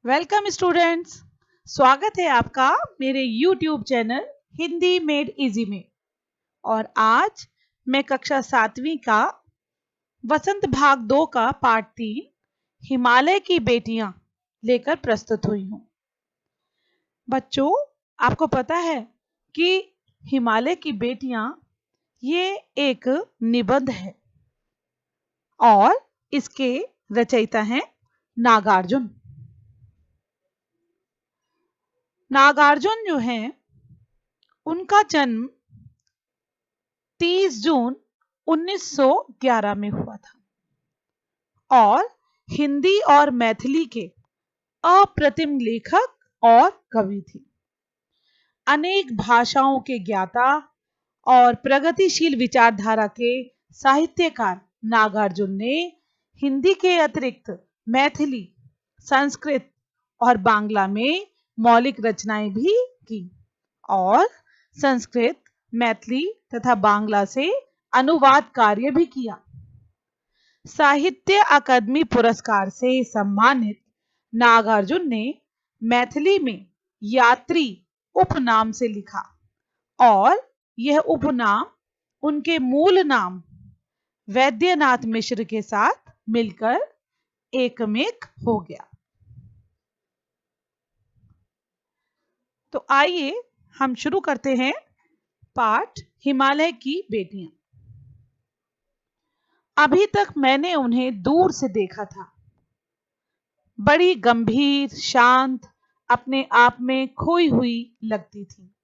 Welcome students. स्वागत है आपका मेरे YouTube channel Hindi made easy में। और आज मैं कक्षा 7वीं का वसंत भाग 2 का पार्ट 3 हिमालय की बेटियां लेकर प्रस्तुत हुई हूं। बच्चों, आपको पता है कि हिमालय की बेटियां ये एक निबंध है और इसके रचयिता हैं नागार्जुन। नागार्जुन जो हैं उनका जन्म 30 जून 1911 में हुआ था और हिंदी और मैथिली के अप्रतिम लेखक और कवि थे। अनेक भाषाओं के ज्ञाता और प्रगतिशील विचारधारा के साहित्यकार नागार्जुन ने हिंदी के अतिरिक्त मैथिली, संस्कृत और बांग्ला में मौलिक रचनाएं भी की और संस्कृत, मैथिली तथा बांग्ला से अनुवाद कार्य भी किया। साहित्य अकादमी पुरस्कार से सम्मानित नागार्जुन ने मैथिली में यात्री उपनाम से लिखा और यह उपनाम उनके मूल नाम वैद्यनाथ मिश्र के साथ मिलकर एकमेक हो गया। तो आइए हम शुरू करते हैं पाठ हिमालय की बेटियां। अभी तक मैंने उन्हें दूर से देखा था। बड़ी गंभीर, शांत, अपने आप में खोई हुई लगती थी।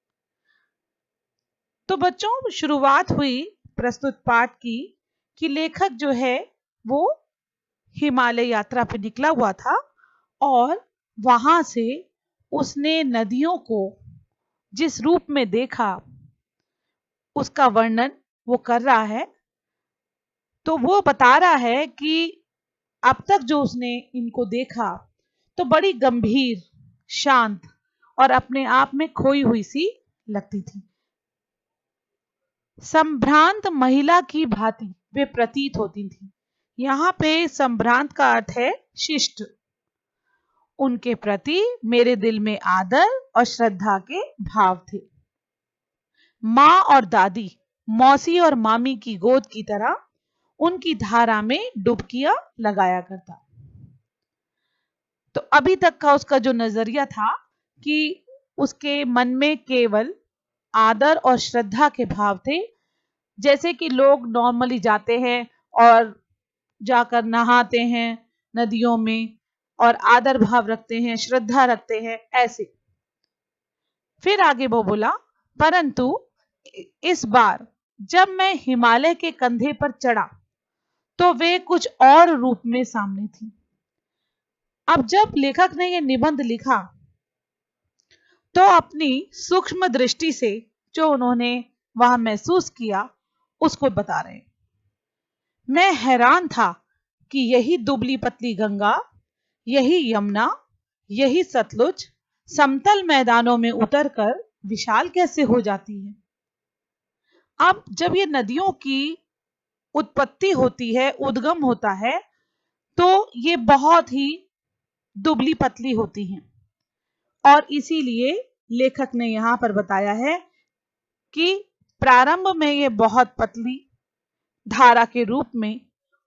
तो बच्चों, शुरुआत हुई प्रस्तुत पाठ की कि लेखक जो है वो हिमालय यात्रा पर निकला हुआ था और वहां से उसने नदियों को जिस रूप में देखा उसका वर्णन वो कर रहा है। तो वो बता रहा है कि अब तक जो उसने इनको देखा तो बड़ी गंभीर, शांत और अपने आप में खोई हुई सी लगती थी। संभ्रांत महिला की भांति वे प्रतीत होती थी। यहाँ पे संभ्रांत का अर्थ है शिष्ट। उनके प्रति मेरे दिल में आदर और श्रद्धा के भाव थे। माँ और दादी, मौसी और मामी की गोद की तरह उनकी धारा में डुबकियां लगाया करता। तो अभी तक का उसका जो नजरिया था कि उसके मन में केवल आदर और श्रद्धा के भाव थे। जैसे कि लोग नॉर्मली जाते हैं और जाकर नहाते हैं नदियों में और आदर भाव रखते हैं, श्रद्धा रखते हैं, ऐसे। फिर आगे वो बोला, परंतु इस बार जब मैं हिमालय के कंधे पर चढ़ा तो वे कुछ और रूप में सामने थी। अब जब लेखक ने यह निबंध लिखा तो अपनी सूक्ष्म दृष्टि से जो उन्होंने वहां महसूस किया उसको बता रहे हैं। मैं हैरान था कि यही दुबली पतली गंगा, यही यमुना, यही सतलुज समतल मैदानों में उतरकर विशाल कैसे हो जाती है। अब जब ये नदियों की उत्पत्ति होती है, उद्गम होता है, तो ये बहुत ही दुबली पतली होती हैं और इसीलिए लेखक ने यहां पर बताया है कि प्रारंभ में ये बहुत पतली धारा के रूप में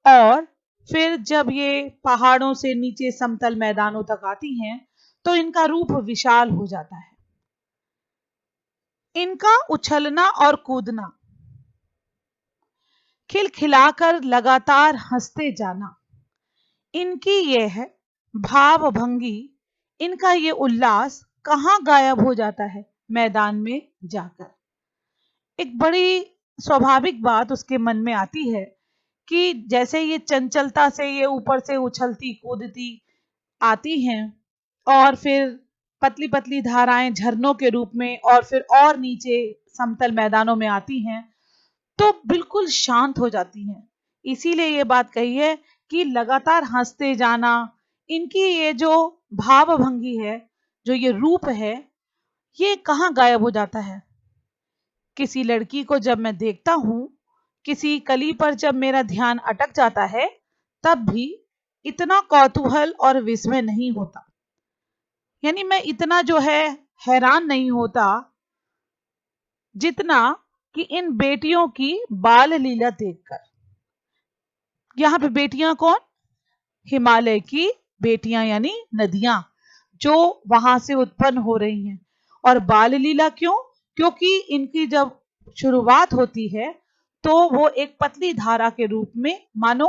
और फिर जब ये पहाड़ों से नीचे समतल मैदानों तक आती हैं तो इनका रूप विशाल हो जाता है। इनका उछलना और कूदना, खिलखिलाकर लगातार हंसते जाना, इनकी ये है भाव भंगी, इनका ये उल्लास कहाँ गायब हो जाता है मैदान में जाकर। एक बड़ी स्वाभाविक बात उसके मन में आती है कि जैसे ये चंचलता से ये ऊपर से उछलती कूदती आती हैं और फिर पतली पतली धाराएं झरनों के रूप में और फिर और नीचे समतल मैदानों में आती हैं तो बिल्कुल शांत हो जाती हैं। इसीलिए ये बात कही है कि लगातार हंसते जाना, इनकी ये जो भाव भंगी है, जो ये रूप है, ये कहाँ गायब हो जाता है। किसी लड़की को जब मैं देखता हूं, किसी कली पर जब मेरा ध्यान अटक जाता है, तब भी इतना कौतूहल और विस्मय नहीं होता। यानी मैं इतना जो है हैरान नहीं होता जितना कि इन बेटियों की बाल लीला देखकर। यहाँ पे बेटियां कौन? हिमालय की बेटियां यानी नदियां जो वहां से उत्पन्न हो रही हैं। और बाल लीला क्यों? क्योंकि इनकी जब शुरुआत होती है तो वो एक पतली धारा के रूप में, मानो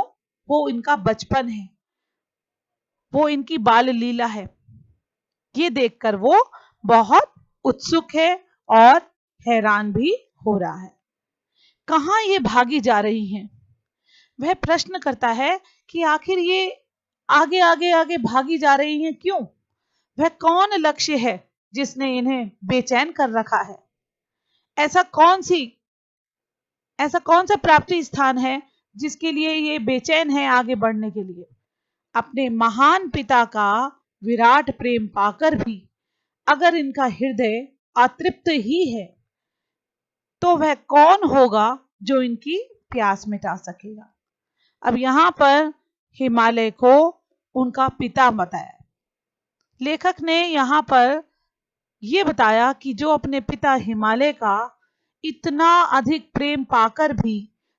वो इनका बचपन है, वो इनकी बाल लीला है। ये देखकर वो बहुत उत्सुक है और हैरान भी हो रहा है। कहाँ ये भागी जा रही हैं? वह प्रश्न करता है कि आखिर ये आगे आगे आगे भागी जा रही हैं क्यों? वह कौन लक्ष्य है जिसने इन्हें बेचैन कर रखा है? ऐसा कौन सी ऐसा कौन सा प्राप्ति स्थान है जिसके लिए ये बेचैन है आगे बढ़ने के लिए? अपने महान पिता का विराट प्रेम पाकर भी अगर इनका हृदय अतृप्त ही है तो वह कौन होगा जो इनकी प्यास मिटा सकेगा? अब यहां पर हिमालय को उनका पिता बताया। लेखक ने यहाँ पर यह बताया कि जो अपने पिता हिमालय का इतना अधिक प्रेम पाकर भी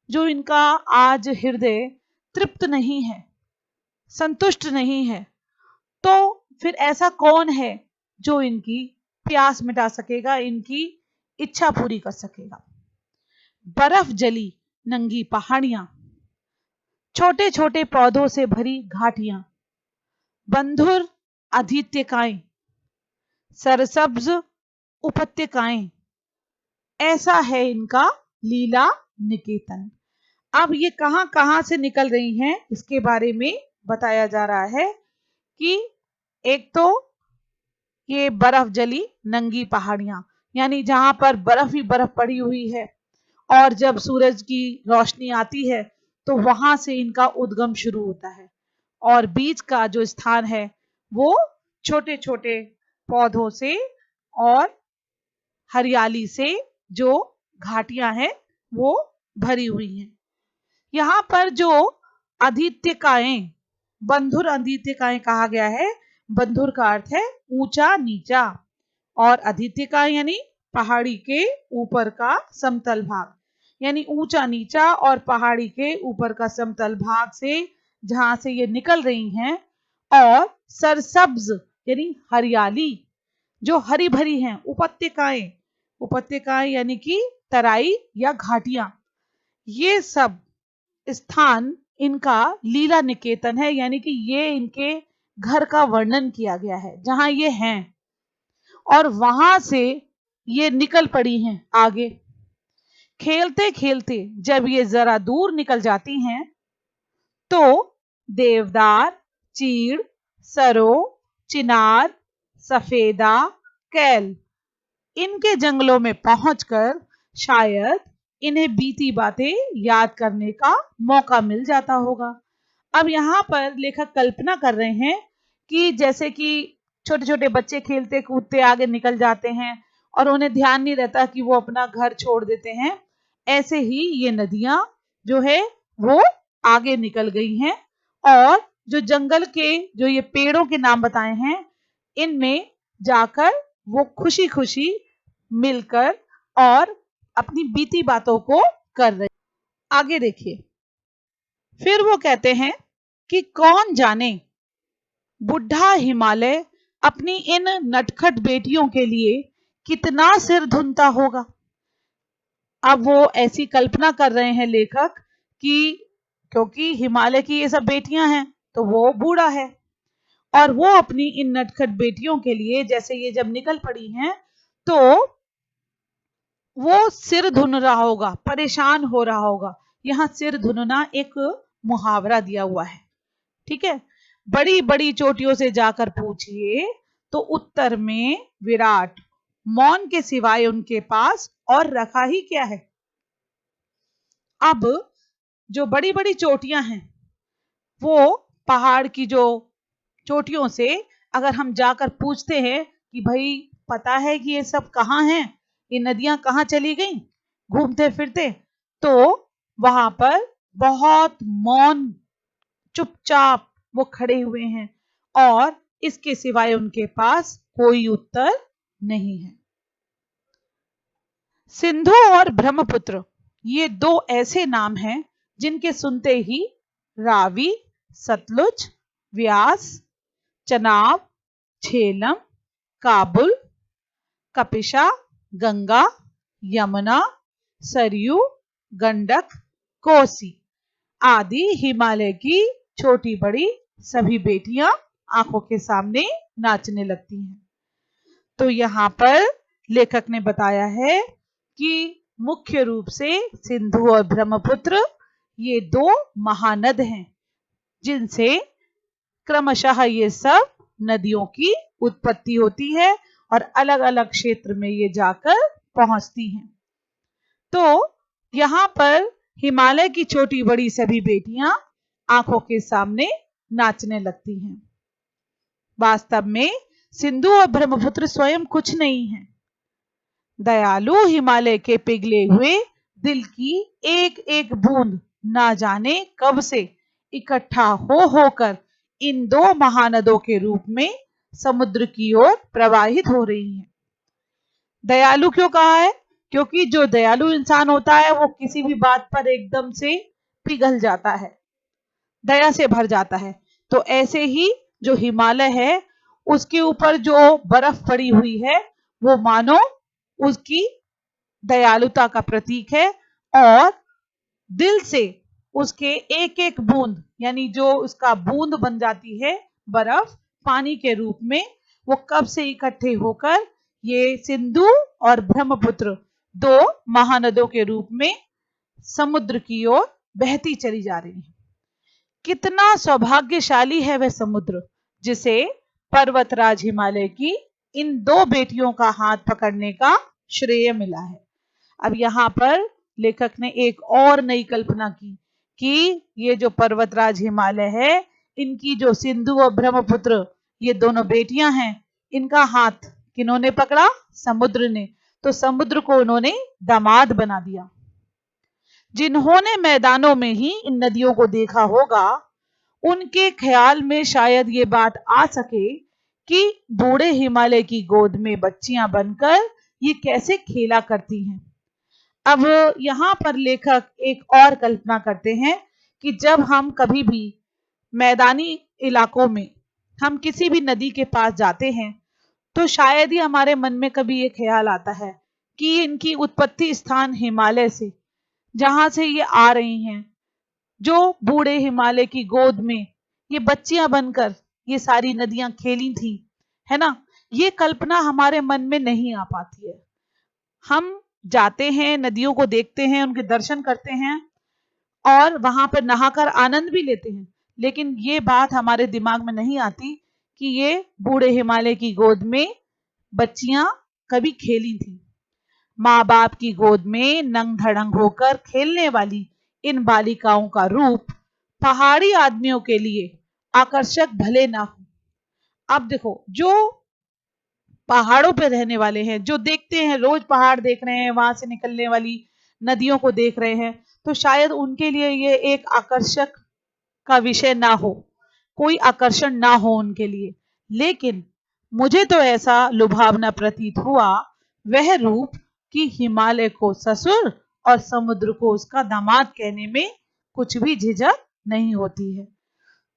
जो इनका आज हृदय तृप्त नहीं है, संतुष्ट नहीं है, तो फिर ऐसा कौन है जो इनकी प्यास मिटा सकेगा, इनकी इच्छा पूरी कर सकेगा? बर्फ जली नंगी पहाड़ियां, छोटे छोटे पौधों से भरी घाटियां, बंधुर आदित्यकाएं, सरसब्ज उपत्यकाएं, ऐसा है इनका लीला निकेतन। अब ये कहां कहां से निकल रही हैं इसके बारे में बताया जा रहा है कि एक तो ये बर्फ जली नंगी पहाड़ियां, यानी जहां पर बर्फ ही बर्फ पड़ी हुई है और जब सूरज की रोशनी आती है तो वहां से इनका उद्गम शुरू होता है। और बीच का जो स्थान है वो छोटे छोटे पौधों से और हरियाली से जो घाटियां हैं वो भरी हुई हैं। यहाँ पर जो आदित्यकाएं, बंधुर आदित्यकाएं कहा गया है। बंधुर का अर्थ है ऊंचा नीचा और आदित्यकाएं यानी पहाड़ी के ऊपर का समतल भाग, यानी ऊंचा नीचा और पहाड़ी के ऊपर का समतल भाग से जहां से ये निकल रही हैं। और सरसब्ज यानी हरियाली जो हरी भरी हैं, उपत्यकाएं, उपत्यकाएं यानी कि तराई या घाटियां, ये सब स्थान इनका लीला निकेतन है, यानी कि ये इनके घर का वर्णन किया गया है जहां ये हैं और वहां से ये निकल पड़ी हैं आगे। खेलते खेलते जब ये जरा दूर निकल जाती हैं तो देवदार, चीड़, सरो, चिनार, सफेदा, कैल, इनके जंगलों में पहुंचकर शायद इन्हें बीती बातें याद करने का मौका मिल जाता होगा। अब यहाँ पर लेखक कल्पना कर रहे हैं कि जैसे कि छोटे छोटे बच्चे खेलते कूदते आगे निकल जाते हैं और उन्हें ध्यान नहीं रहता कि वो अपना घर छोड़ देते हैं, ऐसे ही ये नदियां जो है वो आगे निकल गई हैं और जो जंगल के जो ये पेड़ों के नाम बताए हैं इनमें जाकर वो खुशी खुशी मिलकर और अपनी बीती बातों को कर रहे। आगे देखिए, फिर वो कहते हैं कि कौन जाने बुढ़ा हिमालय अपनी इन नटखट बेटियों के लिए कितना सिर धुनता होगा। अब वो ऐसी कल्पना कर रहे हैं लेखक कि क्योंकि हिमालय की ये सब बेटियां हैं तो वो बूढ़ा है और वो अपनी इन नटखट बेटियों के लिए जैसे ये जब निकल पड़ी हैं तो वो सिर धुन रहा होगा, परेशान हो रहा होगा। यहाँ सिर धुनना एक मुहावरा दिया हुआ है, ठीक है। बड़ी बड़ी चोटियों से जाकर पूछिए तो उत्तर में विराट मौन के सिवाय उनके पास और रखा ही क्या है। अब जो बड़ी बड़ी चोटियां हैं वो पहाड़ की जो चोटियों से अगर हम जाकर पूछते हैं कि भाई पता है कि ये सब कहाँ हैं, ये नदियां कहाँ चली गई घूमते फिरते, तो वहां पर बहुत मौन चुपचाप वो खड़े हुए हैं और इसके सिवाय उनके पास कोई उत्तर नहीं है। सिंधु और ब्रह्मपुत्र ये दो ऐसे नाम हैं जिनके सुनते ही रावी, सतलुज, व्यास, चनाब, झेलम, काबुल, कपिशा, गंगा, यमुना, सरयू, गंडक, कोसी आदि हिमालय की छोटी बड़ी सभी बेटियां आंखों के सामने नाचने लगती हैं। तो यहाँ पर लेखक ने बताया है कि मुख्य रूप से सिंधु और ब्रह्मपुत्र ये दो महानद हैं जिनसे क्रमशः ये सब नदियों की उत्पत्ति होती है और अलग अलग क्षेत्र में ये जाकर पहुंचती हैं। तो यहाँ पर हिमालय की छोटी बड़ी सभी बेटियां आंखों के सामने नाचने लगती हैं। वास्तव में सिंधु और ब्रह्मपुत्र स्वयं कुछ नहीं है। दयालु हिमालय के पिघले हुए दिल की एक एक बूंद ना जाने कब से इकट्ठा हो होकर इन दो महानदों के रूप में समुद्र की ओर प्रवाहित हो रही हैं। दयालु क्यों कहा है? क्योंकि जो दयालु इंसान होता है वो किसी भी बात पर एकदम से पिघल जाता है, दया से भर जाता है। तो ऐसे ही जो हिमालय है उसके ऊपर जो बर्फ पड़ी हुई है वो मानो उसकी दयालुता का प्रतीक है और दिल से उसके एक एक बूंद यानी जो उसका बूंद बन जाती है बर्फ पानी के रूप में, वो कब से इकट्ठे होकर ये सिंधु और ब्रह्मपुत्र दो महानदों के रूप में समुद्र की ओर बहती चली जा रही है। कितना सौभाग्यशाली है वह समुद्र जिसे पर्वतराज हिमालय की इन दो बेटियों का हाथ पकड़ने का श्रेय मिला है। अब यहाँ पर लेखक ने एक और नई कल्पना की कि ये जो पर्वतराज हिमालय है इनकी जो सिंधु और ब्रह्मपुत्र ये दोनों बेटियां हैं इनका हाथ किन्होंने पकड़ा? समुद्र ने। तो समुद्र को उन्होंने दामाद बना दिया। जिन्होंने मैदानों में ही इन नदियों को देखा होगा उनके ख्याल में शायद ये बात आ सके कि बूढ़े हिमालय की गोद में बच्चियां बनकर ये कैसे खेला करती हैं। अब यहाँ पर लेखक एक और कल्पना करते हैं कि जब हम कभी भी मैदानी इलाकों में हम किसी भी नदी के पास जाते हैं तो शायद ही हमारे मन में कभी ये ख्याल आता है कि इनकी उत्पत्ति स्थान हिमालय से जहां से ये आ रही हैं, जो बूढ़े हिमालय की गोद में ये बच्चियां बनकर ये सारी नदियां खेली थी, है ना। ये कल्पना हमारे मन में नहीं आ पाती है। हम जाते हैं, नदियों को देखते हैं, उनके दर्शन करते हैं और वहां पर नहाकर आनंद भी लेते हैं, लेकिन ये बात हमारे दिमाग में नहीं आती कि ये बूढ़े हिमालय की गोद में बच्चियां कभी खेली थी। माँ बाप की गोद में नंग धड़ंग होकर खेलने वाली इन बालिकाओं का रूप पहाड़ी आदमियों के लिए आकर्षक भले ना हो। अब देखो, जो पहाड़ों पे रहने वाले हैं, जो देखते हैं, रोज पहाड़ देख रहे हैं, वहां से निकलने वाली नदियों को देख रहे हैं, तो शायद उनके लिए ये एक आकर्षक का विषय ना हो, कोई आकर्षण ना हो उनके लिए। लेकिन मुझे तो ऐसा लुभावना प्रतीत हुआ वह रूप कि हिमालय को ससुर और समुद्र को उसका दामाद कहने में कुछ भी झिझक नहीं होती है।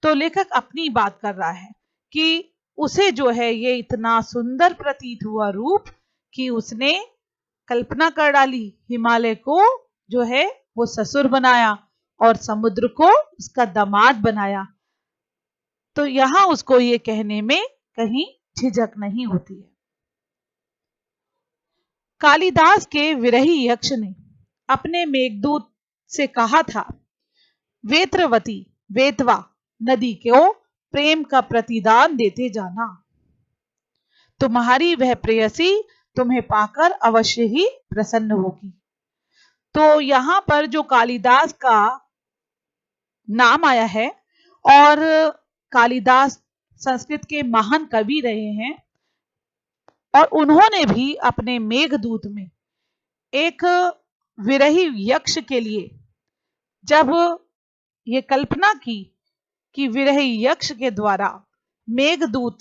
तो लेखक अपनी बात कर रहा है कि उसे जो है ये इतना सुंदर प्रतीत हुआ रूप कि उसने कल्पना कर डाली, हिमालय को जो है वो ससुर बनाया और समुद्र को उसका दामाद बनाया। तो यहां उसको ये कहने में कहीं झिझक नहीं होती है। कालिदास के विरही यक्ष ने अपने मेघदूत से कहा था, वेत्रवती वेतवा नदी को प्रेम का प्रतिदान देते जाना, तुम्हारी वह प्रेयसी तुम्हें पाकर अवश्य ही प्रसन्न होगी। तो यहाँ पर जो कालिदास का नाम आया है और कालिदास संस्कृत के महान कवि रहे हैं और उन्होंने भी अपने मेघदूत में एक विरही यक्ष के लिए जब ये कल्पना की कि विरही यक्ष के द्वारा मेघदूत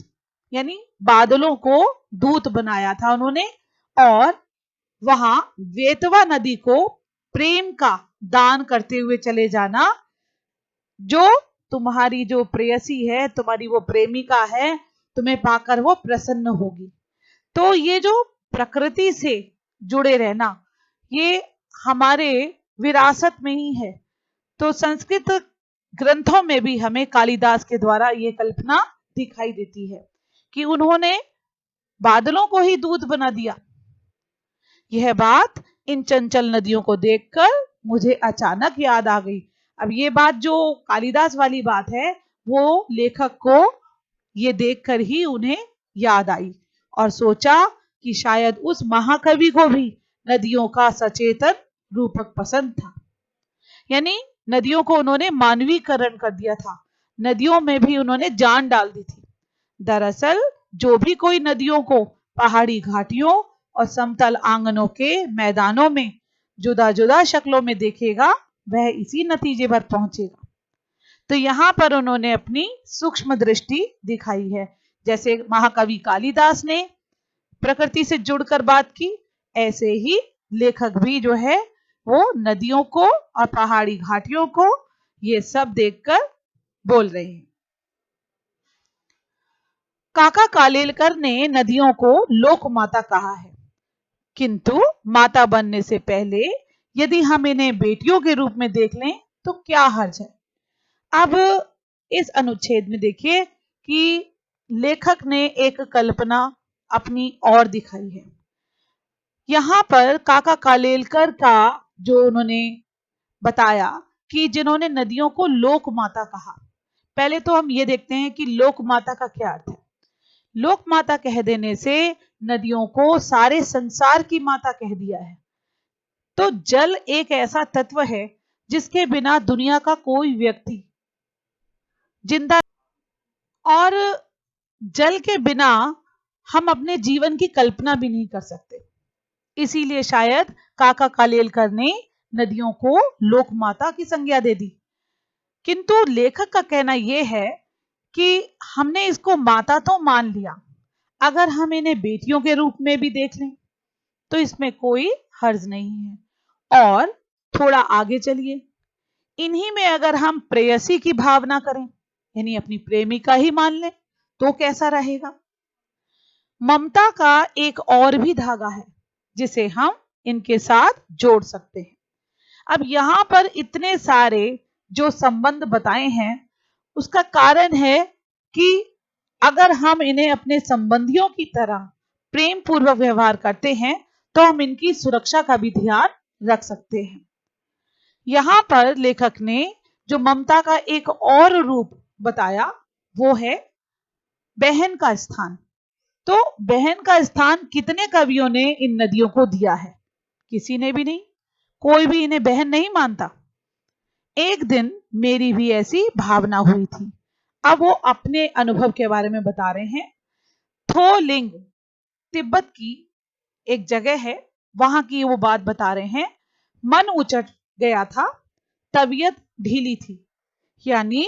यानी बादलों को दूत बनाया था उन्होंने, और वहां वेतवा नदी को प्रेम का दान करते हुए चले जाना। जो तुम्हारी जो प्रेयसी है, तुम्हारी वो प्रेमिका है, तुम्हें पाकर वो प्रसन्न होगी। तो ये जो प्रकृति से जुड़े रहना, ये हमारे विरासत में ही है। तो संस्कृत ग्रंथों में भी हमें कालिदास के द्वारा ये कल्पना दिखाई देती है कि उन्होंने बादलों को ही दूत बना दिया। यह बात इन चंचल नदियों को देखकर मुझे अचानक याद आ गई। अब ये बात जो कालिदास वाली बात है, वो लेखक को ये देखकर ही उन्हें याद आई और सोचा कि शायद उस महाकवि को भी नदियों का सचेतन रूपक पसंद था। यानी नदियों को उन्होंने मानवीकरण कर दिया था, नदियों में भी उन्होंने जान डाल दी थी। दरअसल जो भी कोई नदियों को पहाड़ी घाटियों और समतल आंगनों के मैदानों में जुदा जुदा शक्लों में देखेगा, वह इसी नतीजे पर पहुंचेगा। तो यहाँ पर उन्होंने अपनी सूक्ष्म दृष्टि दिखाई है। जैसे महाकवि कालिदास ने प्रकृति से जुड़कर बात की, ऐसे ही लेखक भी जो है वो नदियों को और पहाड़ी घाटियों को ये सब देखकर बोल रहे हैं। काका कालेलकर ने नदियों को लोक माता कहा है, किंतु माता बनने से पहले यदि हम इन्हें बेटियों के रूप में देख लें तो क्या हर्ज है। अब इस अनुच्छेद में देखिए कि लेखक ने एक कल्पना अपनी और दिखाई है। यहां पर काका कालेलकर का जो उन्होंने बताया कि जिन्होंने नदियों को लोक माता कहा, पहले तो हम ये देखते हैं कि लोक माता का क्या अर्थ है। लोक माता कह देने से नदियों को सारे संसार की माता कह दिया है। तो जल एक ऐसा तत्व है जिसके बिना दुनिया का कोई व्यक्ति जिंदा, और जल के बिना हम अपने जीवन की कल्पना भी नहीं कर सकते। इसीलिए शायद काका कालेलकर ने नदियों को लोक माता की संज्ञा दे दी। किंतु लेखक का कहना यह है कि हमने इसको माता तो मान लिया, अगर हम इन्हें बेटियों के रूप में भी देख लें तो इसमें कोई हर्ज नहीं है। और थोड़ा आगे चलिए, इन्हीं में अगर हम प्रेयसी की भावना करें, यानी अपनी प्रेमिका ही मान लें, तो कैसा रहेगा। ममता का एक और भी धागा है जिसे हम इनके साथ जोड़ सकते हैं। अब यहां पर इतने सारे जो संबंध बताए हैं, उसका कारण है कि अगर हम इन्हें अपने संबंधियों की तरह प्रेम पूर्वक व्यवहार करते हैं तो हम इनकी सुरक्षा का भी ध्यान रख सकते हैं। यहां पर लेखक ने जो ममता का एक और रूप बताया वो है बहन का स्थान। तो बहन का स्थान कितने कवियों ने इन नदियों को दिया है? किसी ने भी नहीं, कोई भी इन्हें बहन नहीं मानता। एक दिन मेरी भी ऐसी भावना हुई थी। अब वो अपने अनुभव के बारे में बता रहे हैं। थोलिंग तिब्बत की एक जगह है, वहां की वो बात बता रहे हैं। मन उचट गया था, तबीयत ढीली थी, यानी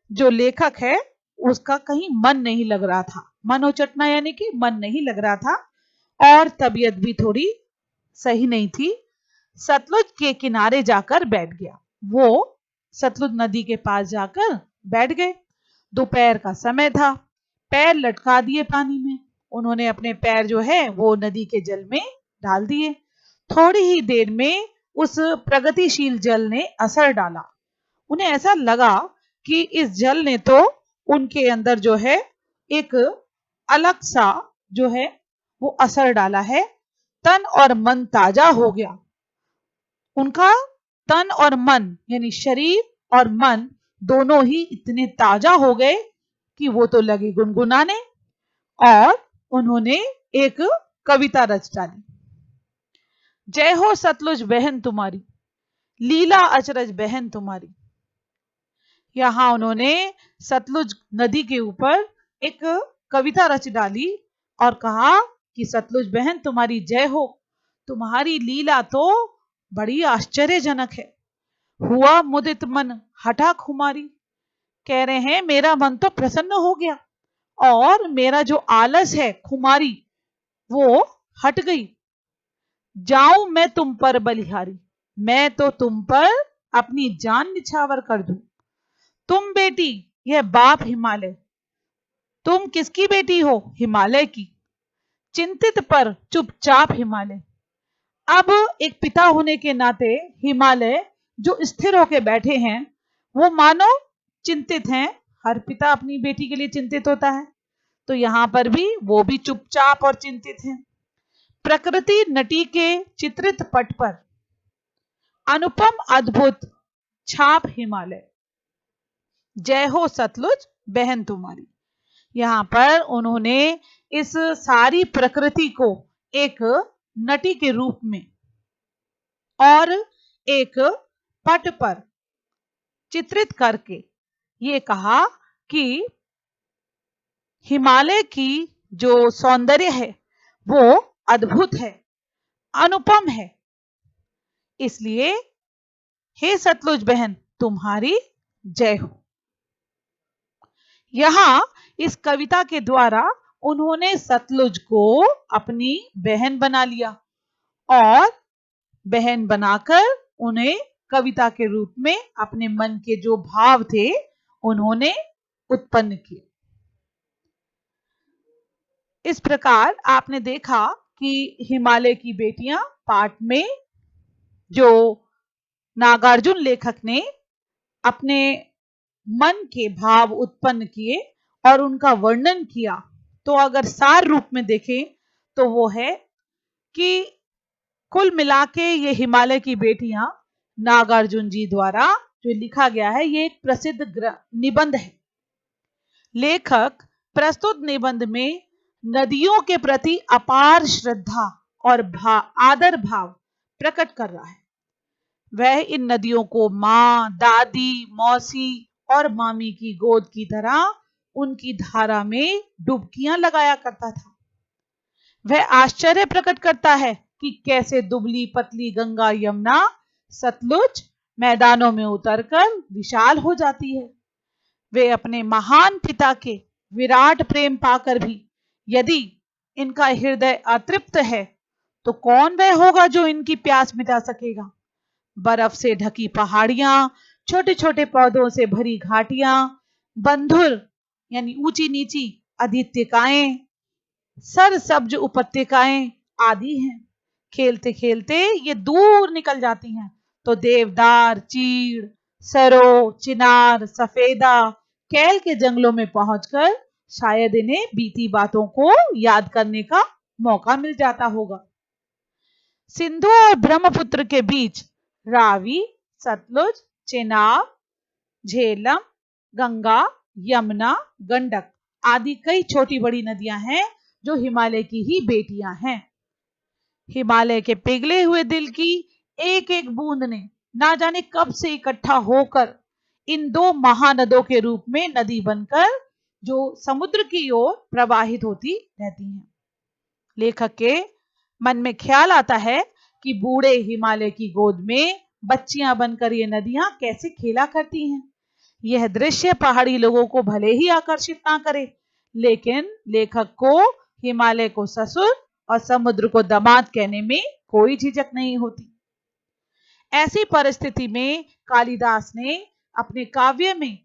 जो लेखक है उसका कहीं मन नहीं लग रहा था। मन उचटना यानी कि मन नहीं लग रहा था और तबीयत भी थोड़ी सही नहीं थी। सतलुज के किनारे जाकर बैठ गया। वो सतलुज नदी के पास जाकर बैठ गए। दोपहर का समय था, पैर लटका दिए पानी में। उन्होंने अपने पैर जो है वो नदी के जल में डाल दिए। थोड़ी ही देर में उस प्रगतिशील जल ने असर डाला। उन्हें ऐसा लगा कि इस जल ने तो उनके अंदर जो है एक अलग सा जो है वो असर डाला है। तन और मन ताजा हो गया। उनका तन और मन यानी शरीर और मन दोनों ही इतने ताजा हो गए कि वो तो लगे गुनगुनाने, और उन्होंने एक कविता रच डाली। जय हो सतलुज बहन तुम्हारी, लीला अचरज बहन तुम्हारी। यहां उन्होंने सतलुज नदी के ऊपर एक कविता रच डाली और कहा कि सतलुज बहन तुम्हारी जय हो, तुम्हारी लीला तो बड़ी आश्चर्यजनक है। हुआ मुदित मन हठा खुमारी, कह रहे हैं मेरा मन तो प्रसन्न हो गया और मेरा जो आलस है, खुमारी, वो हट गई। जाऊं मैं तुम पर बलिहारी, मैं तो तुम पर अपनी जान निछावर कर दूं। तुम बेटी, यह बाप हिमालय। तुम किसकी बेटी हो? हिमालय की। चिंतित पर चुपचाप हिमालय। अब एक पिता होने के नाते हिमालय जो स्थिर होके बैठे हैं, वो मानो चिंतित हैं। हर पिता अपनी बेटी के लिए चिंतित होता है, तो यहां पर भी वो भी चुपचाप और चिंतित हैं। प्रकृति नटी के चित्रित पट पर अनुपम अद्भुत छाप हिमालय। जय हो सतलुज बहन तुम्हारी। यहां पर उन्होंने इस सारी प्रकृति को एक नटी के रूप में और एक पट पर चित्रित करके ये कहा कि हिमालय की जो सौंदर्य है वो अद्भुत है, अनुपम है। इसलिए हे सतलुज बहन तुम्हारी जय हो। यहां इस कविता के द्वारा उन्होंने सतलुज को अपनी बहन बना लिया और बहन बनाकर उन्हें कविता के रूप में अपने मन के जो भाव थे उन्होंने उत्पन्न किए। इस प्रकार आपने देखा कि हिमालय की बेटियां पाठ में जो नागार्जुन लेखक ने अपने मन के भाव उत्पन्न किए और उनका वर्णन किया, तो अगर सार रूप में देखें तो वो है कि कुल मिला के ये हिमालय की बेटियां नागार्जुन जी द्वारा जो लिखा गया है, ये एक प्रसिद्ध निबंध है। लेखक प्रस्तुत निबंध में नदियों के प्रति अपार श्रद्धा और आदर भाव प्रकट कर रहा है। वह इन नदियों को माँ, दादी, मौसी और मामी की गोद की तरह उनकी धारा में डुबकियां लगाया करता था। वह आश्चर्य प्रकट करता है कि कैसे दुबली पतली गंगा, यमुना, सतलुज मैदानों में उतरकर विशाल हो जाती है। वे अपने महान पिता के विराट प्रेम पाकर भी यदि इनका हृदय अतृप्त है, तो कौन वह होगा जो इनकी प्यास मिटा सकेगा। बर्फ से ढकी पहाड़ियां, छोटे छोटे पौधों से भरी घाटियां, बंधुर यानी ऊंची नीची अधित्यकाएं, सरसब्ज उपत्यकाएं आदि हैं। खेलते खेलते ये दूर निकल जाती हैं तो देवदार, चीड़, सरो, चिनार, सफेदा, कैल के जंगलों में पहुंचकर शायद इन्हें बीती बातों को याद करने का मौका मिल जाता होगा। सिंधु और ब्रह्मपुत्र के बीच रावी, सतलुज, चेनाब, झेलम, गंगा, यमुना, गंडक आदि कई छोटी बड़ी नदियां हैं जो हिमालय की ही बेटियां हैं। हिमालय के पिघले हुए दिल की एक एक बूंद ने ना जाने कब से इकट्ठा होकर इन दो महानदों के रूप में नदी बनकर जो समुद्र की ओर प्रवाहित होती रहती हैं। लेखक के मन में ख्याल आता है कि बूढ़े हिमालय की गोद में बच्चियां बनकर ये नदियां कैसे खेला करती हैं। यह दृश्य पहाड़ी लोगों को भले ही आकर्षित ना करे, लेकिन लेखक को हिमालय को ससुर और समुद्र को दामाद कहने में कोई झिझक नहीं होती। ऐसी परिस्थिति में कालिदास ने अपने काव्य में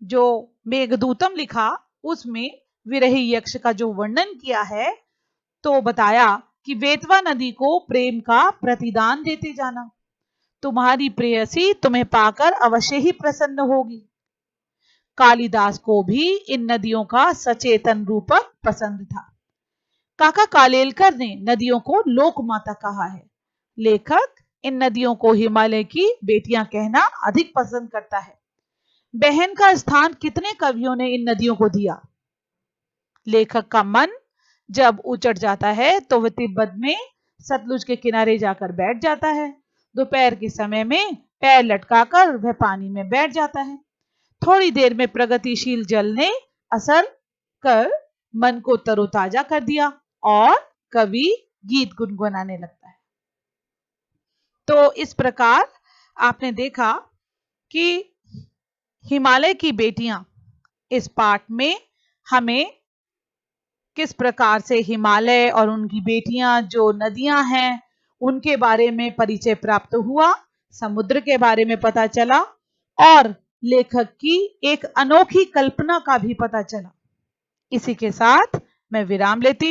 जो मेघदूतम लिखा, उसमें विरही यक्ष का जो वर्णन किया है, तो बताया कि बेतवा नदी को प्रेम का प्रतिदान देते जाना। तुम्हारी प्रेयसी तुम्हें पाकर अवश्य ही प्रसन्न होगी। कालिदास को भी इन नदियों का सचेतन रूपक पसंद था। काका कालेलकर ने नदियों को लोक माता कहा है। लेखक इन नदियों को हिमालय की बेटियां कहना अधिक पसंद करता है। बहन का स्थान कितने कवियों ने इन नदियों को दिया। लेखक का मन जब उचट जाता है तो वह तिब्बत में सतलुज के किनारे जाकर बैठ जाता है। दोपहर के समय में पैर लटकाकर वह पानी में बैठ जाता है। थोड़ी देर में प्रगतिशील जल ने असर कर मन को तरोताजा कर दिया और कवि गीत गुनगुनाने लगता है। तो इस प्रकार आपने देखा कि हिमालय की बेटियां इस पाठ में हमें किस प्रकार से हिमालय और उनकी बेटियां जो नदियां हैं उनके बारे में परिचय प्राप्त हुआ, समुद्र के बारे में पता चला और लेखक की एक अनोखी कल्पना का भी पता चला। इसी के साथ मैं विराम लेती हूँ।